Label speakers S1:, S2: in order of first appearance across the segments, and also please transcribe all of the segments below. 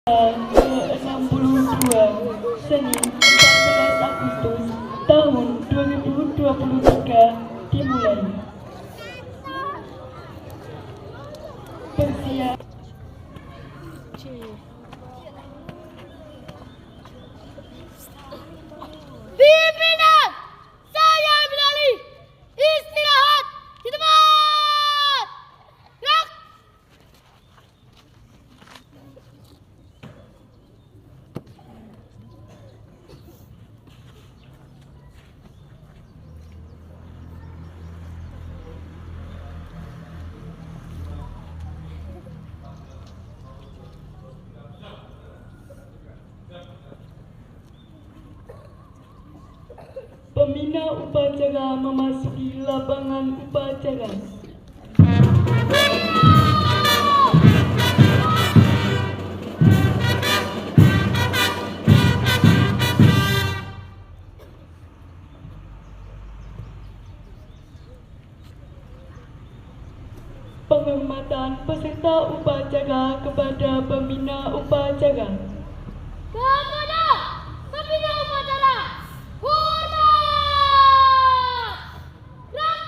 S1: ke-62 Senin 14 Agustus tahun 2023 dimulai. Bersiap.
S2: Pimpinan, saya ambil alih. Istirahat di tempat. Gerak.
S1: Pembina upacara memasuki lapangan upacara. Penghormatan peserta upacara kepada pembina upacara.
S2: Kepada pembina upacara, hormat. Gerak.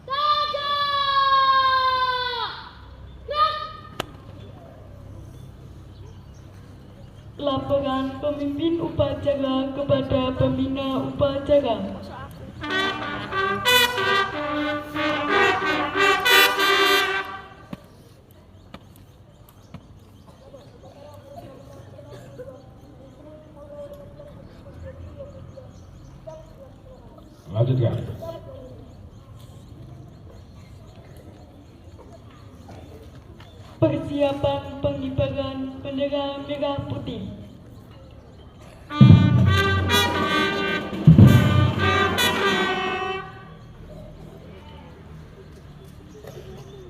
S2: Saja. Gerak.
S1: Laporan pemimpin upacara kepada pembina upacara.
S3: Lanjutkan.
S1: Persiapan pengibaran bendera merah putih.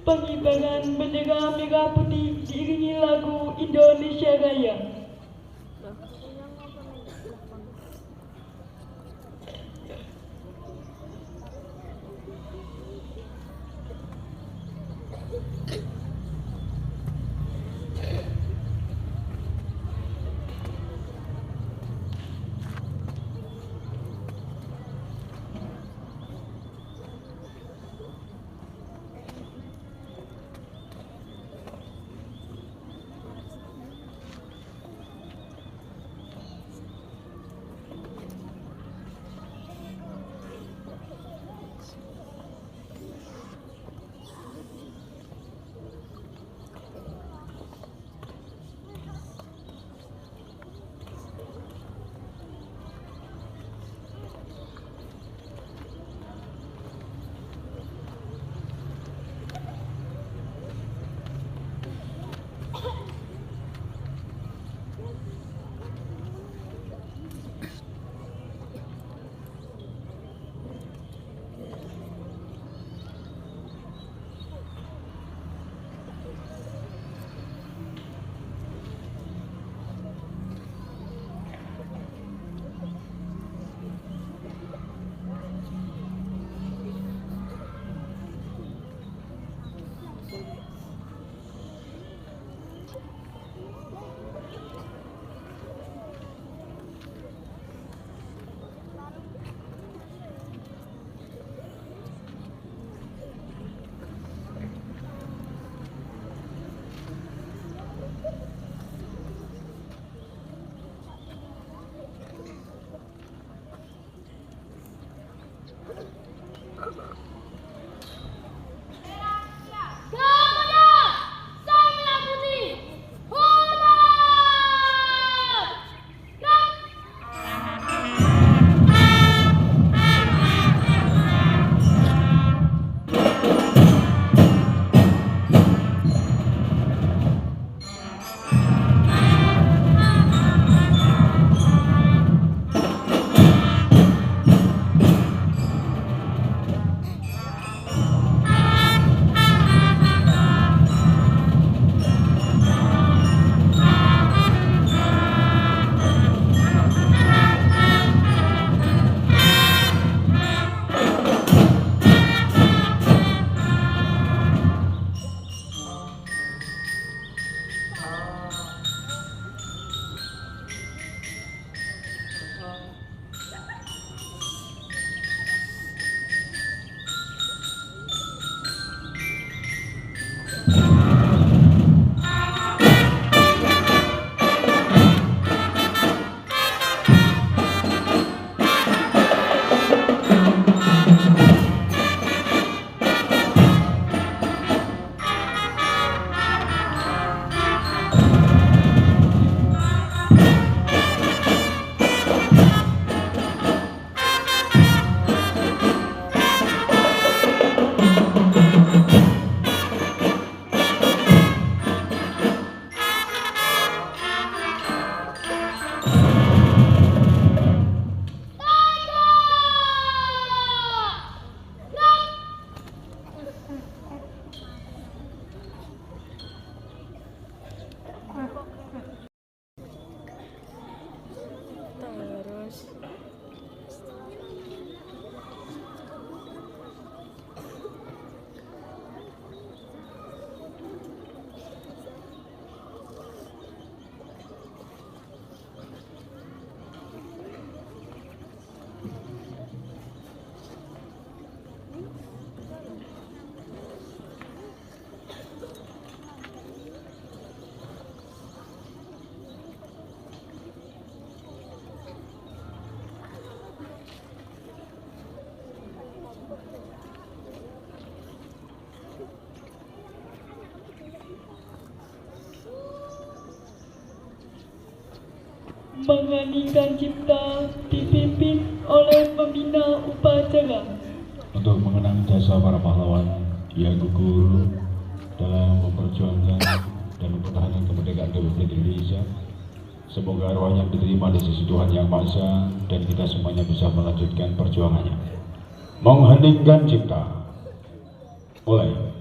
S1: Pengibaran bendera merah putih diiringi lagu Indonesia Raya. Mengheningkan cipta dipimpin oleh pembina upacara.
S3: Untuk mengenang jasa para pahlawan yang gugur dalam memperjuangkan dan mempertahankan kemerdekaan Republik Indonesia. Semoga arwahnya diterima di sisi Tuhan Yang Maha Esa dan kita semuanya bisa melanjutkan perjuangannya. Mengheningkan cipta. Mulai.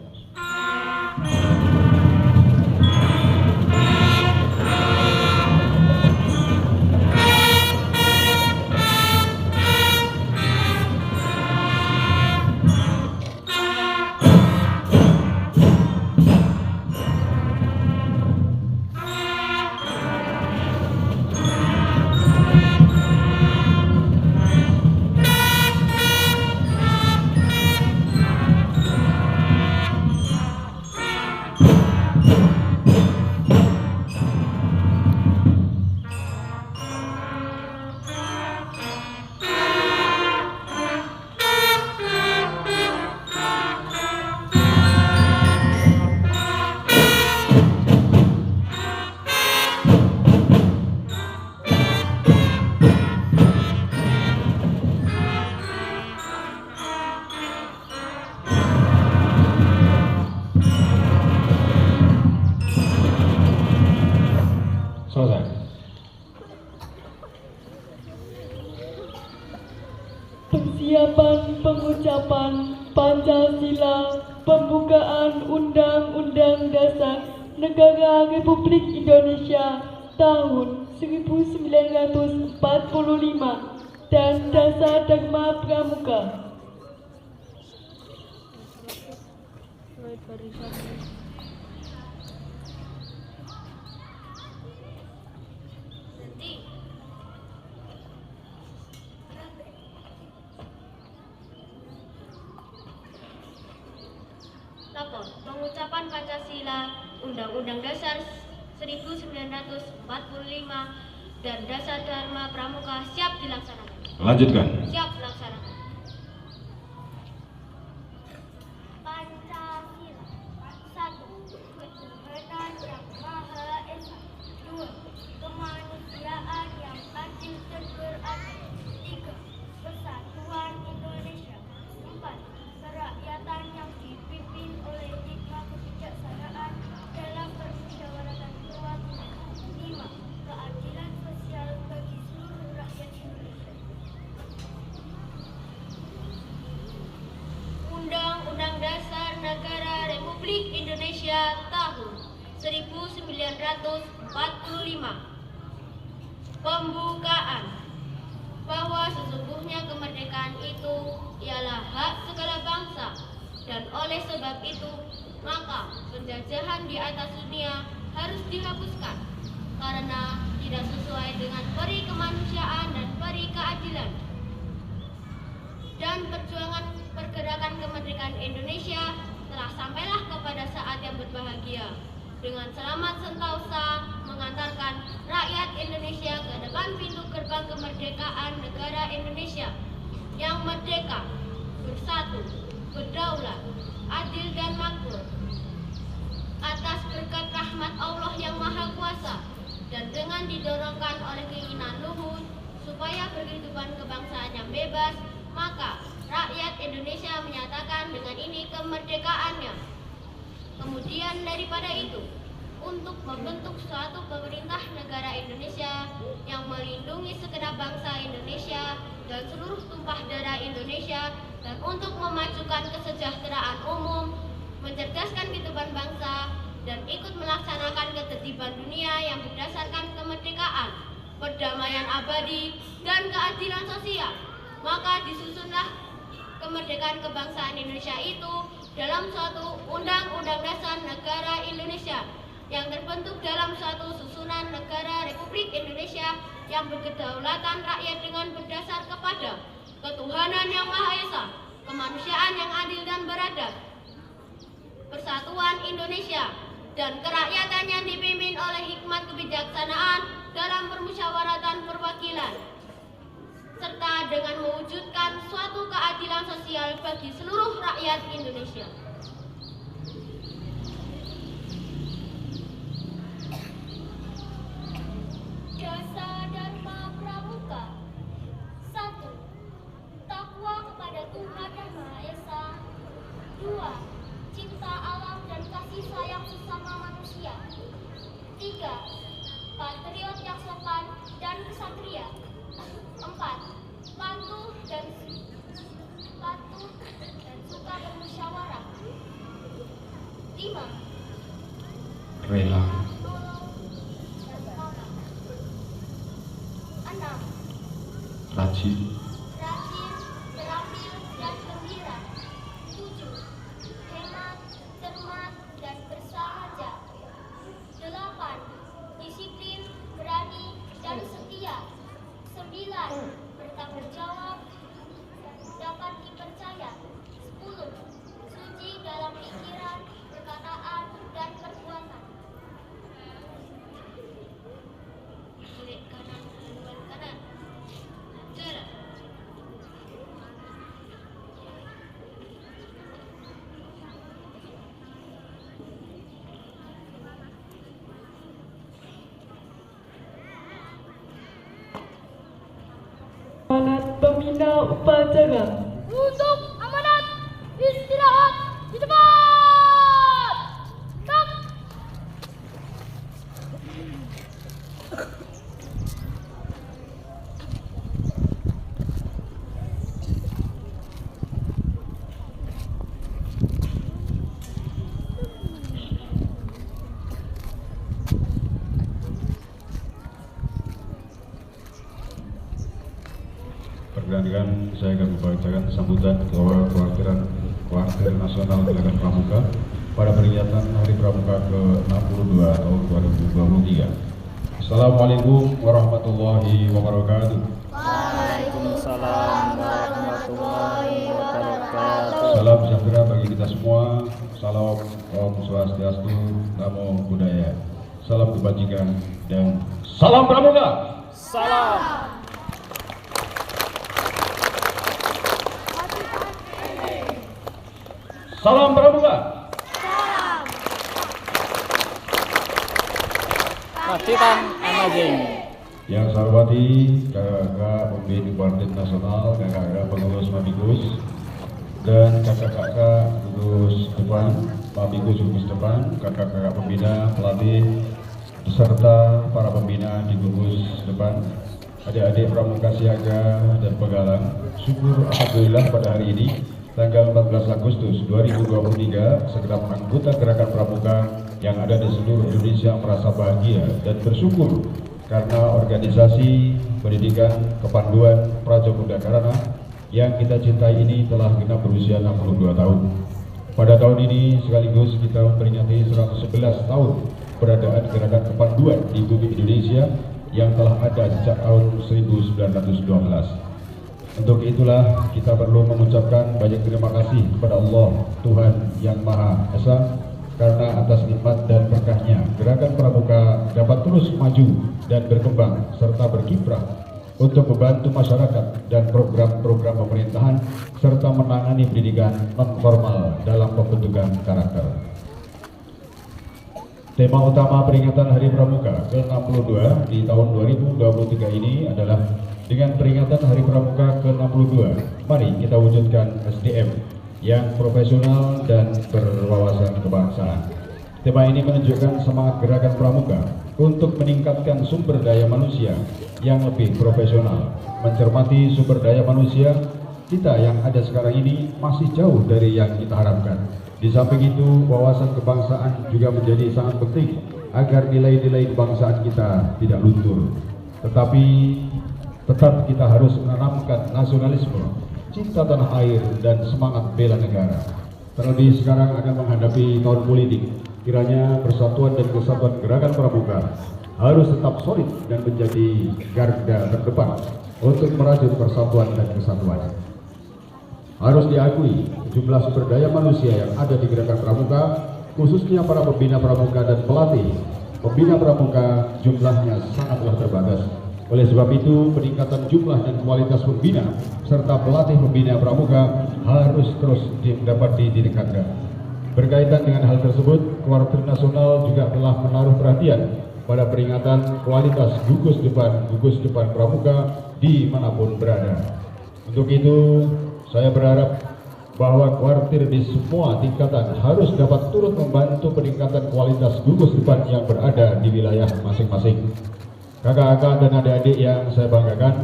S3: Selesai.
S1: Persiapan pengucapan Pancasila pembukaan Undang-Undang Dasar Negara Republik Indonesia tahun 1945 dan Dasar Dharma Pramuka.
S2: Lapor, pengucapan Pancasila, Undang-Undang Dasar 1945 dan Dasar Dharma Pramuka siap dilaksanakan.
S3: Lanjutkan.
S2: Siap dilaksanakan. Pancasila. 1. Ketuhanan yang Maha Esa. 2. Kemanusiaan yang adil dan beradab. 3. Persatuan Indonesia. 4. Kerakyatan yang dipimpin oleh hikmah kebijaksanaan dalam permusyawaratan perwakilan. 5. Keadilan sosial bagi seluruh rakyat Indonesia. Undang-Undang Dasar Negara Republik Indonesia tahun 1945. Pembukaan. Bahwa sesungguhnya kemerdekaan itu ialah hak segala bangsa, dan oleh sebab itu maka penjajahan di atas dunia harus dihapuskan karena tidak sesuai dengan peri kemanusiaan dan peri keadilan. Dan perjuangan pergerakan kemerdekaan Indonesia telah sampailah kepada saat yang berbahagia dengan selamat sentosa mengantarkan rakyat Indonesia ke depan pintu gerbang kemerdekaan negara Indonesia yang merdeka, bersatu, berdaulat, adil dan makmur. Atas berkat rahmat Allah yang Maha Kuasa dan dengan didorongkan oleh keinginan luhur supaya berkehidupan kebangsaan yang bebas, maka rakyat Indonesia menyatakan dengan ini kemerdekaannya. Kemudian daripada itu, untuk membentuk suatu pemerintah negara Indonesia yang melindungi segenap bangsa Indonesia dan seluruh tumpah darah Indonesia, dan untuk memajukan kesejahteraan umum, mencerdaskan kehidupan bangsa, dan ikut melaksanakan ketertiban dunia yang berdasarkan kemerdekaan, perdamaian abadi, dan keadilan sosial. Maka disusunlah kemerdekaan kebangsaan Indonesia itu dalam suatu Undang-Undang Dasar Negara Indonesia yang terbentuk dalam suatu susunan negara Republik Indonesia yang berkedaulatan rakyat dengan berdasar kepada ketuhanan yang Maha Esa, kemanusiaan yang adil dan beradab, persatuan Indonesia, dan kerakyatan yang dipimpin oleh hikmat kebijaksanaan dalam permusyawaratan perwakilan, serta dengan mewujudkan suatu keadilan sosial bagi seluruh rakyat Indonesia. Jasa Dharma
S3: rajin,
S2: terampil, dan gembira. 7. Hemat, cermat, dan bersahaja. 8. Disiplin, berani, dan setia. 9. Bertanggung jawab, dapat dipercaya. 10. Suci dalam pikiran, perkataan, dan perbuatan. Klik kanan, haluan kanan. Jarak.
S1: Amanat pembina upacara.
S2: Untuk amanat, istirahat di depan. Tak.
S3: Perkenankan saya akan membacakan sambutan Ketua Kuartir Nasional Gerakan Pramuka pada peringatan Hari Pramuka ke-62 tahun 2023. Assalamualaikum warahmatullahi wabarakatuh.
S4: Waalaikumsalam warahmatullahi wabarakatuh.
S3: Salam sejahtera bagi kita semua. Salam Om Swastiastu, Namo Buddhaya. Salam kebajikan dan salam Pramuka.
S4: Salam.
S3: Salam Pramuka.
S4: Pacitan Amazing.
S3: Yang saya hormati kakak-kakak pemimpin Kuartir Nasional, kakak-kakak pengurus Mabikus, dan kakak-kakak gugus depan, Mabikus gugus depan, kakak-kakak pembina, pelatih, beserta para pembina di gugus depan, adik-adik pramuka siaga dan pegalang. Syukur alhamdulillah pada hari ini tanggal 14 Agustus 2023, segenap anggota Gerakan Pramuka yang ada di seluruh Indonesia merasa bahagia dan bersyukur karena organisasi pendidikan kepanduan Praja-Mudha Karana yang kita cintai ini telah genap berusia 62 tahun. Pada tahun ini sekaligus kita memperingati 111 tahun keberadaan Gerakan Kepanduan di bumi Indonesia yang telah ada sejak tahun 1912. Untuk itulah kita perlu mengucapkan banyak terima kasih kepada Allah Tuhan Yang Maha Esa karena atas nikmat dan berkahnya Gerakan Pramuka dapat terus maju dan berkembang serta berkiprah untuk membantu masyarakat dan program-program pemerintahan serta menangani pendidikan non-formal dalam pembentukan karakter. Tema utama peringatan Hari Pramuka ke-62 di tahun 2023 ini adalah dengan peringatan Hari Pramuka ke-62, mari kita wujudkan SDM yang profesional dan berwawasan kebangsaan. Tema ini menunjukkan semangat Gerakan Pramuka untuk meningkatkan sumber daya manusia yang lebih profesional. Mencermati sumber daya manusia kita yang ada sekarang ini masih jauh dari yang kita harapkan. Di samping itu, wawasan kebangsaan juga menjadi sangat penting agar nilai-nilai kebangsaan kita tidak luntur. Tetapi tetap kita harus menanamkan nasionalisme, cinta tanah air, dan semangat bela negara. Terlebih sekarang akan menghadapi tahun politik, kiranya persatuan dan kesatuan Gerakan Pramuka harus tetap solid dan menjadi garda terdepan untuk merajut persatuan dan kesatuan. Harus diakui, jumlah sumber daya manusia yang ada di Gerakan Pramuka, khususnya para pembina pramuka dan pelatih pembina pramuka, jumlahnya sangatlah terbatas. Oleh sebab itu, peningkatan jumlah dan kualitas pembina serta pelatih pembina pramuka harus terus dapat ditingkatkan. Berkaitan dengan hal tersebut, Kuartir Nasional juga telah menaruh perhatian pada peringatan kualitas gugus depan pramuka dimanapun berada. Untuk itu, saya berharap bahwa kuartir di semua tingkatan harus dapat turut membantu peningkatan kualitas gugus depan yang berada di wilayah masing-masing. Kakak-kakak dan adik-adik yang saya banggakan,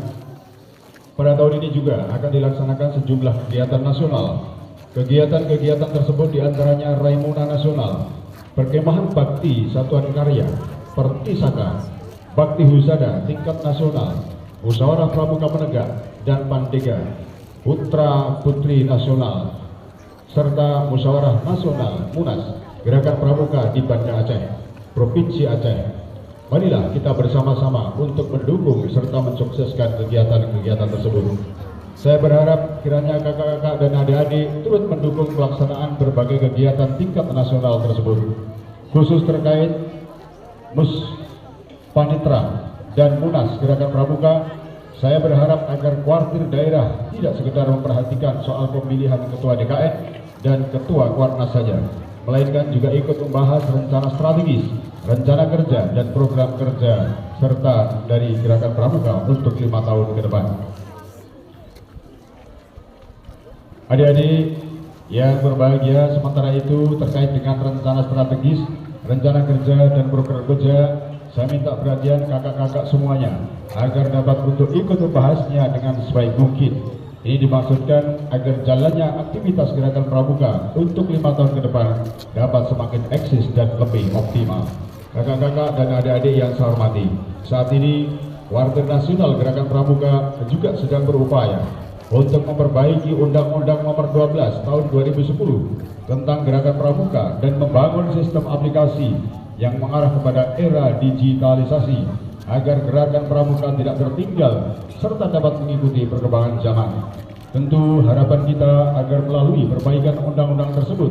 S3: pada tahun ini juga akan dilaksanakan sejumlah kegiatan nasional. Kegiatan-kegiatan tersebut diantaranya Raimuna Nasional, Perkemahan Bakti Satuan Karya, Pertisaka, Bakti Husada tingkat nasional, Musyawarah Pramuka Penegak dan Pandega, Putra Putri Nasional, serta Musyawarah Nasional Munas Gerakan Pramuka di Banda Aceh, Provinsi Aceh. Marilah kita bersama-sama untuk mendukung serta mensukseskan kegiatan-kegiatan tersebut. Saya berharap kiranya kakak-kakak dan adik-adik turut mendukung pelaksanaan berbagai kegiatan tingkat nasional tersebut, khusus terkait Panitra dan Munas Gerakan Pramuka. Saya berharap agar kuartir daerah tidak sekedar memperhatikan soal pemilihan ketua DKN dan ketua Kuarnas saja, melainkan juga ikut membahas rencana strategis, rencana kerja dan program kerja serta dari Gerakan Pramuka untuk 5 tahun ke depan. Adik-adik yang berbahagia, sementara itu terkait dengan rencana strategis, rencana kerja dan program kerja, saya minta perhatian kakak-kakak semuanya agar dapat untuk ikut membahasnya dengan sebaik mungkin. Ini dimaksudkan agar jalannya aktivitas Gerakan Pramuka untuk 5 tahun ke depan dapat semakin eksis dan lebih optimal. Kakak-kakak dan adik-adik yang saya hormati, saat ini Kuartir Nasional Gerakan Pramuka juga sedang berupaya untuk memperbaiki Undang-Undang Nomor 12 Tahun 2010 tentang Gerakan Pramuka dan membangun sistem aplikasi yang mengarah kepada era digitalisasi agar Gerakan Pramuka tidak tertinggal serta dapat mengikuti perkembangan zaman. Tentu harapan kita agar melalui perbaikan undang-undang tersebut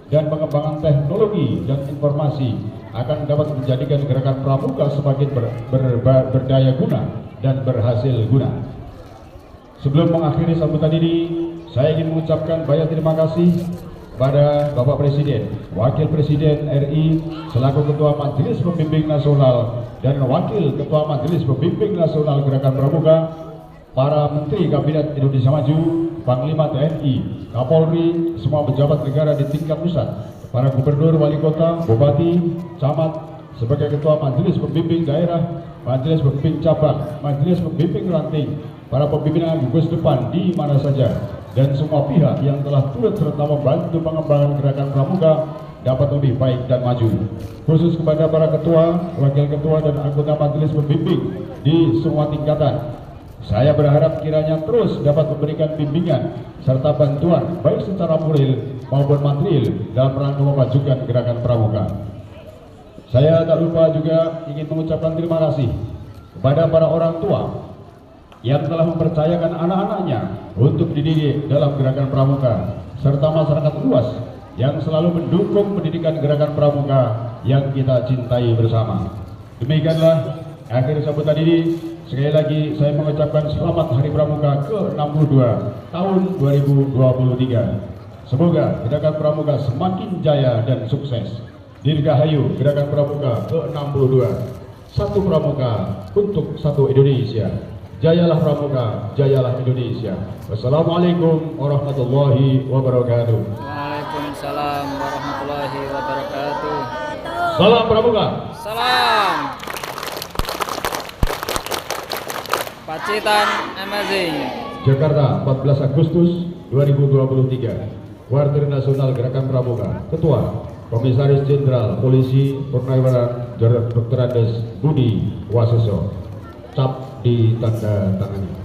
S3: dan pengembangan teknologi dan informasi akan dapat menjadikan Gerakan Pramuka semakin berdaya guna dan berhasil guna. Sebelum mengakhiri sambutan ini, saya ingin mengucapkan banyak terima kasih pada Bapak Presiden, Wakil Presiden RI selaku Ketua Majelis Pembimbing Nasional dan Wakil Ketua Majelis Pembimbing Nasional Gerakan Pramuka, para Menteri Kabinet Indonesia Maju, Panglima TNI, Kapolri, semua pejabat negara di tingkat pusat, para Gubernur, Wali Kota, Bupati, Camat, sebagai Ketua Majelis Pembimbing Daerah, Majelis Pembimbing Cabang, Majelis Pembimbing Ranting, para pimpinan gugus depan di mana saja, dan semua pihak yang telah turut serta membantu pengembangan Gerakan Pramuka dapat lebih baik dan maju. Khusus kepada para ketua, wakil ketua dan anggota majelis pembimbing di semua tingkatan, saya berharap kiranya terus dapat memberikan bimbingan serta bantuan baik secara moral maupun material dalam rangka memajukan Gerakan Pramuka. Saya tak lupa juga ingin mengucapkan terima kasih kepada para orang tua yang telah mempercayakan anak-anaknya untuk dididik dalam Gerakan Pramuka, serta masyarakat luas yang selalu mendukung pendidikan Gerakan Pramuka yang kita cintai bersama. Demikianlah akhir sambutan ini. Sekali lagi saya mengucapkan selamat Hari Pramuka ke-62 tahun 2023. Semoga Gerakan Pramuka semakin jaya dan sukses. Dirgahayu Gerakan Pramuka ke-62. Satu Pramuka untuk satu Indonesia. Jayalah Pramuka, jayalah Indonesia. Wassalamualaikum warahmatullahi wabarakatuh.
S4: Waalaikumsalam warahmatullahi wabarakatuh.
S3: Salam Pramuka.
S4: Salam. Pacitan Amazing.
S3: Jakarta, 14 Agustus 2023. Kuartir Nasional Gerakan Pramuka. Ketua Komisaris Jenderal Polisi Purnawirawan Dr. Andes Budi Waseso. Cap ditanda tangani.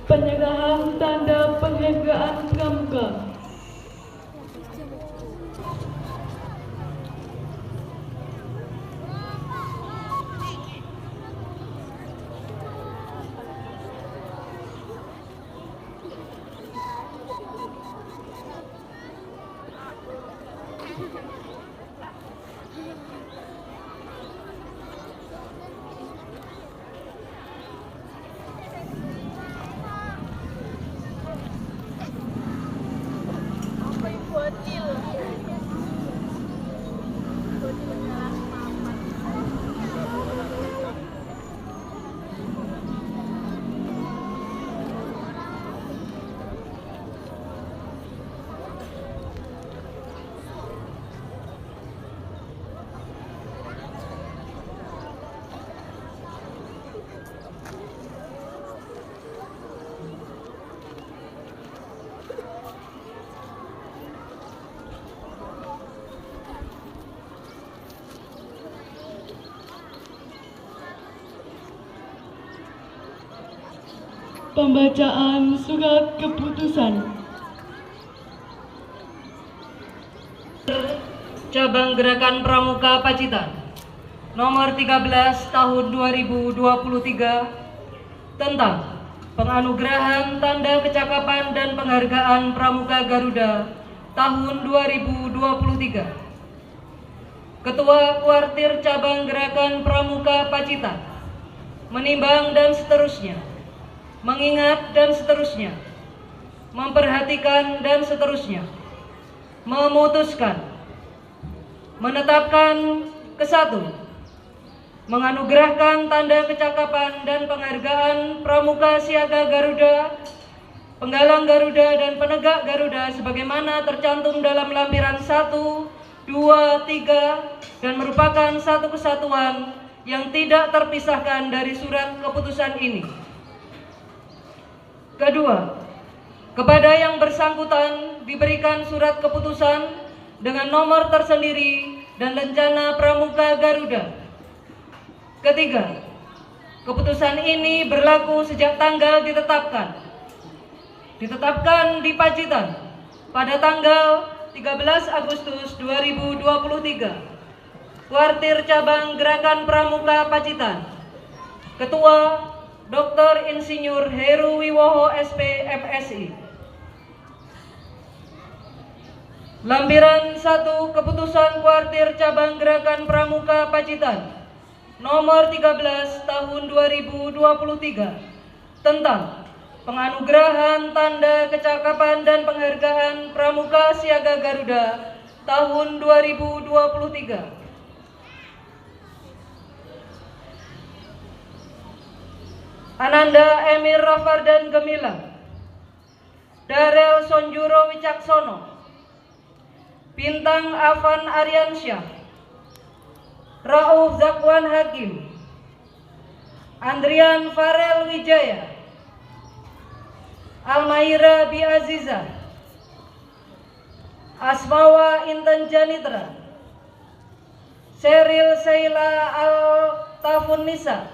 S1: Penyerahan tanda penghargaan Pramuka. Pembacaan surat keputusan.
S5: Cabang Gerakan Pramuka Pacitan nomor 13 tahun 2023 tentang penganugerahan tanda kecakapan dan penghargaan Pramuka Garuda tahun 2023. Ketua Kuartir Cabang Gerakan Pramuka Pacitan menimbang dan seterusnya, mengingat dan seterusnya, memperhatikan dan seterusnya, memutuskan, menetapkan kesatu, menganugerahkan tanda kecakapan dan penghargaan Pramuka Siaga Garuda, Penggalang Garuda dan Penegak Garuda sebagaimana tercantum dalam lampiran 1, 2, 3 dan merupakan satu kesatuan yang tidak terpisahkan dari surat keputusan ini. Kedua, kepada yang bersangkutan diberikan surat keputusan dengan nomor tersendiri dan lencana Pramuka Garuda. Ketiga, keputusan ini berlaku sejak tanggal ditetapkan di Pacitan pada tanggal 13 Agustus 2023. Kuartir Cabang Gerakan Pramuka Pacitan, Ketua Dr. Insinyur Heru Wiwoho SP MSI. Lampiran 1 Keputusan Kuartir Cabang Gerakan Pramuka Pacitan nomor 13 tahun 2023 tentang penganugerahan tanda kecakapan dan penghargaan Pramuka Siaga Garuda tahun 2023. Ananda Emir Rafardan Gemilang, Darel Sonjuro Wicaksono, Bintang Afan Aryansyah, Rauf Zakwan Hakim, Andrian Farel Wijaya, Almaira Bi Aziza, Asmawa Intan Janitra, Seril Seila Al-Tafun Nisa,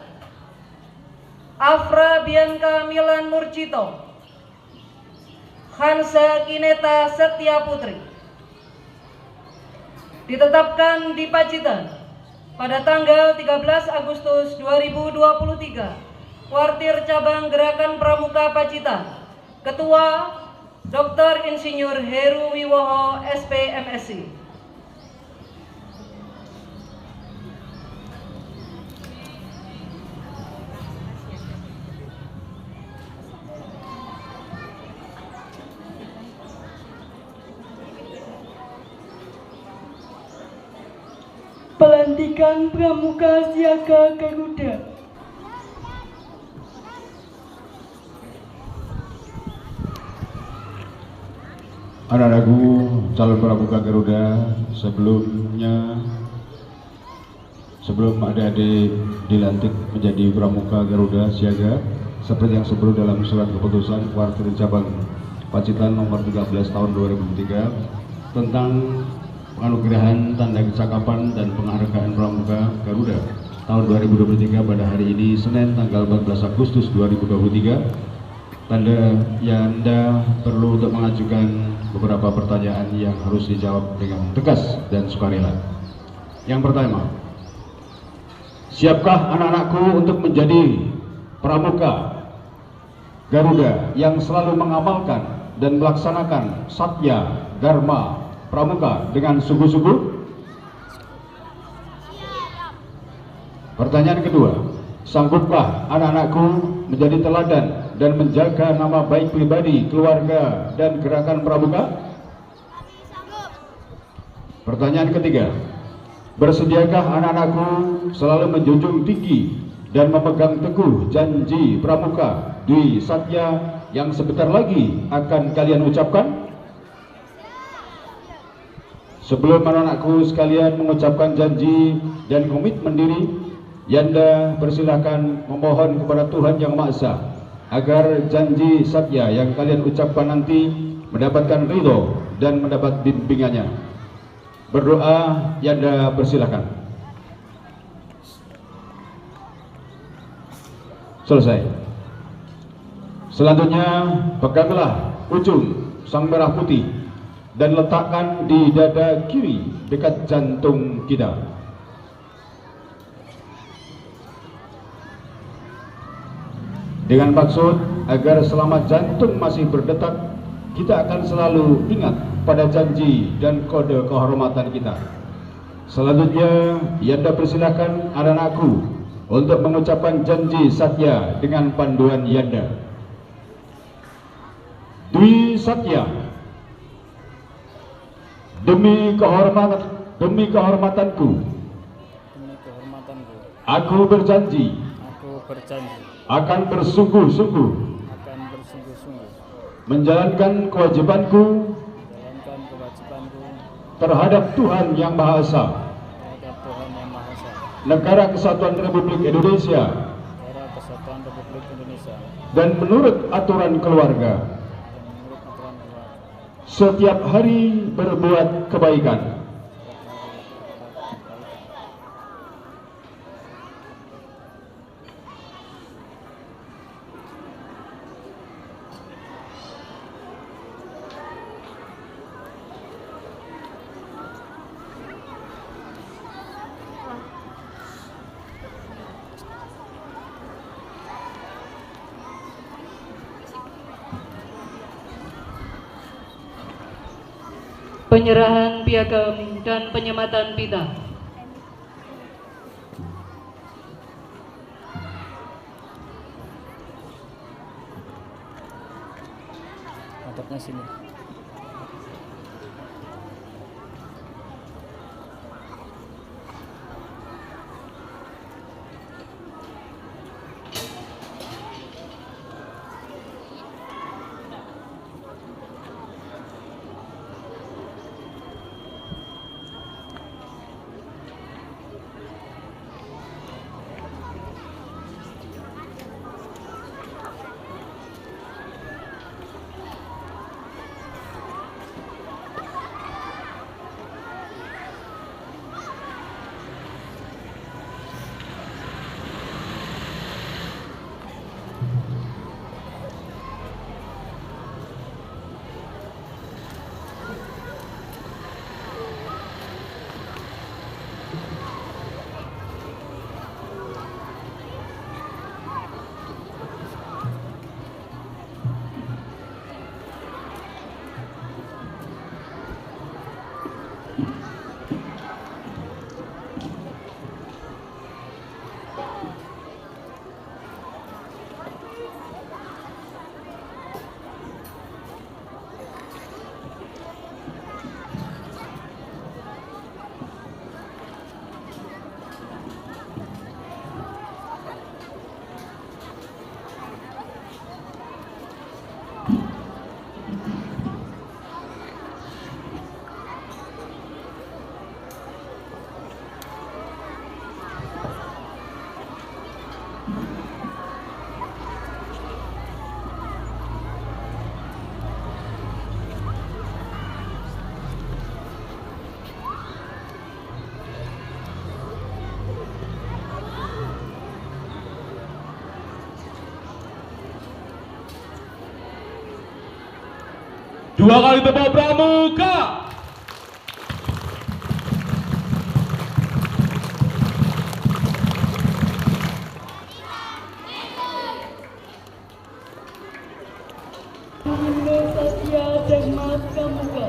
S5: Afra Bianca Milan Murcito, Hansa Kineta Setia Putri. Ditetapkan di Pacitan pada tanggal 13 Agustus 2023. Kuartir Cabang Gerakan Pramuka Pacitan, Ketua Dr. Insinyur Heru Wiwoho SP MSI.
S1: Pelantikan Pramuka Siaga Garuda.
S3: Anak-anakku calon Pramuka Garuda, sebelum adik-adik dilantik menjadi Pramuka Garuda Siaga seperti yang sebelum dalam surat keputusan Kuartir Cabang Pacitan nomor 13 tahun 2003 tentang penganugerahan tanda kecakapan dan penghargaan Pramuka Garuda tahun 2023 pada hari ini Senin tanggal 14 Agustus 2023. Tanda yang Anda perlu untuk mengajukan beberapa pertanyaan yang harus dijawab dengan tegas dan sukarela. Yang pertama, siapkah anak-anakku untuk menjadi Pramuka Garuda yang selalu mengamalkan dan melaksanakan Satya Dharma Pramuka dengan sungguh-sungguh? Pertanyaan kedua, sanggupkah anak-anakku menjadi teladan dan menjaga nama baik pribadi, keluarga, dan gerakan Pramuka? Pertanyaan ketiga, bersediakah anak-anakku selalu menjunjung tinggi dan memegang teguh janji Pramuka Dwi Satya yang sebentar lagi akan kalian ucapkan? Sebelum anak-anakku sekalian mengucapkan janji dan komitmen diri, Yanda persilahkan memohon kepada Tuhan Yang Maha Esa agar janji Satya yang kalian ucapkan nanti mendapatkan ridho dan mendapat bimbingannya. Berdoa, Yanda persilahkan. Selesai. Selanjutnya, peganglah ujung sang merah putih dan letakkan di dada kiri dekat jantung kita. Dengan maksud agar selama jantung masih berdetak, kita akan selalu ingat pada janji dan kode kehormatan kita. Selanjutnya, Yanda persilakan anak-anakku untuk mengucapkan janji satya dengan panduan Yanda. Dwi Satya. Demi kehormatanku,
S4: Demi kehormatanku,
S3: aku berjanji
S4: aku berjanji
S3: akan bersungguh-sungguh
S4: akan bersungguh-sungguh
S3: menjalankan kewajibanku
S4: menjalankan kewajibanku
S3: terhadap Tuhan Yang Maha Esa,
S4: terhadap Tuhan Yang Maha Esa,
S3: Negara Kesatuan Republik Indonesia,
S4: Negara Kesatuan Republik Indonesia,
S3: dan menurut aturan keluarga,
S4: dan menurut aturan keluarga.
S3: setiap hari berbuat kebaikan.
S5: Penyerahan piagam dan penyematan pita.
S4: Mantapnya sini.
S6: Dua kali tepuk pramuka.
S1: Bunda Satya Dharma Pramuka.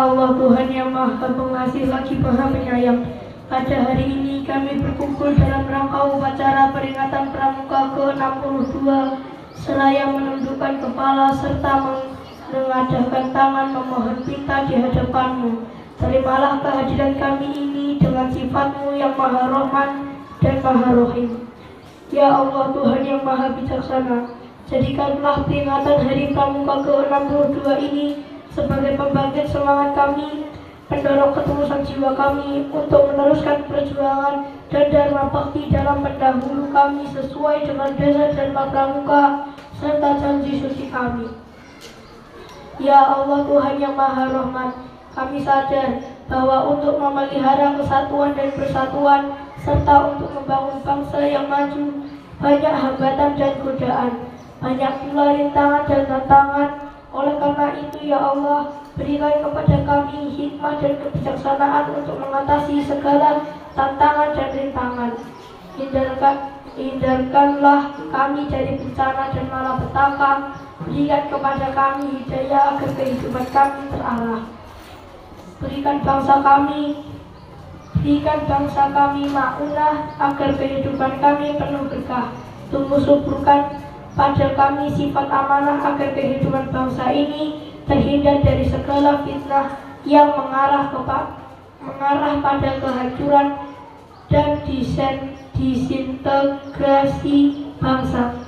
S1: Allah Tuhan yang Maha Pengasih lagi Maha Penyayang, pada hari ini kami berkumpul dalam rangka upacara peringatan Pramuka ke-62 seraya menundukkan kepala serta menengadahkan tangan memohon pinta di hadapan-Mu. Terimalah kehadiran kami ini dengan sifat-Mu yang Maha Rahman dan Maha Rahim. Ya Allah Tuhan yang Maha Bijaksana, jadikanlah peringatan Hari Pramuka ke-62 ini sebagai pembangkit semangat kami, pendorong ketulusan jiwa kami untuk meneruskan perjuangan dan dharma bakti dalam pendahulu kami sesuai dengan dasar Dharma Pramuka serta janji suci kami. Ya Allah Tuhan yang Maha Rahman, kami sadar bahwa untuk memelihara kesatuan dan persatuan serta untuk membangun bangsa yang maju, banyak hambatan dan godaan, banyak pula rintangan dan tantangan. Oleh karena itu ya Allah, berikan kepada kami hikmah dan kebijaksanaan untuk mengatasi segala tantangan dan rintangan. Hindarkanlah kami dari bencana dan malapetaka. Berikan kepada kami hidayah agar kehidupan kami terarah. Berikan bangsa kami ma'unah agar kehidupan kami penuh berkah. Tumbuh suburkan pada kami sifat amanah agar kehidupan bangsa ini terhindar dari segala fitnah yang mengarah pada kehancuran dan disintegrasi bangsa.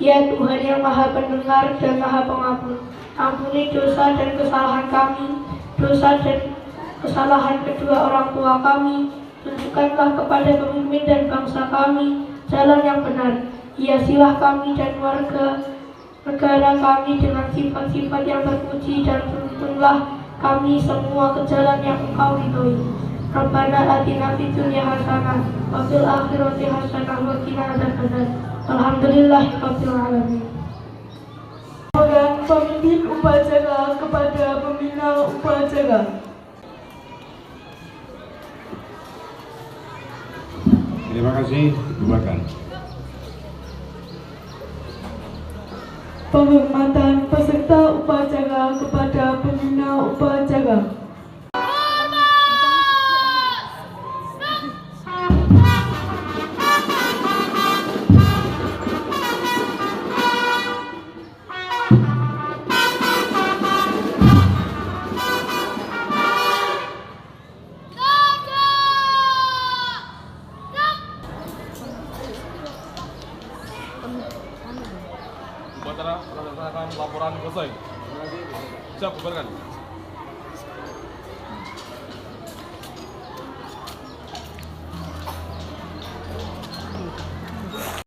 S1: Ya Tuhan yang Maha Pendengar dan Maha Pengampun, ampuni dosa dan kesalahan kami, dosa dan kesalahan kedua orang tua kami. Tunjukkanlah kepada pemimpin dan bangsa kami jalan yang benar. Hiasilah kami dan warga negara kami dengan sifat-sifat yang terpuji dan tuntunlah kami semua ke jalan yang Engkau ridhoi. Rabbana atina fid dunya hasanah wa fil akhirati hasanah wa qina adzabannar. Alhamdulillahirabbil alamin.
S7: Orang pemimpin upacara kepada pembina upacara.
S3: Terima kasih, dibubarkan.
S7: Penghormatan peserta upacara kepada pembina upacara.
S6: Upacara berdasarkan laporan selesai. Siap, bubarkan.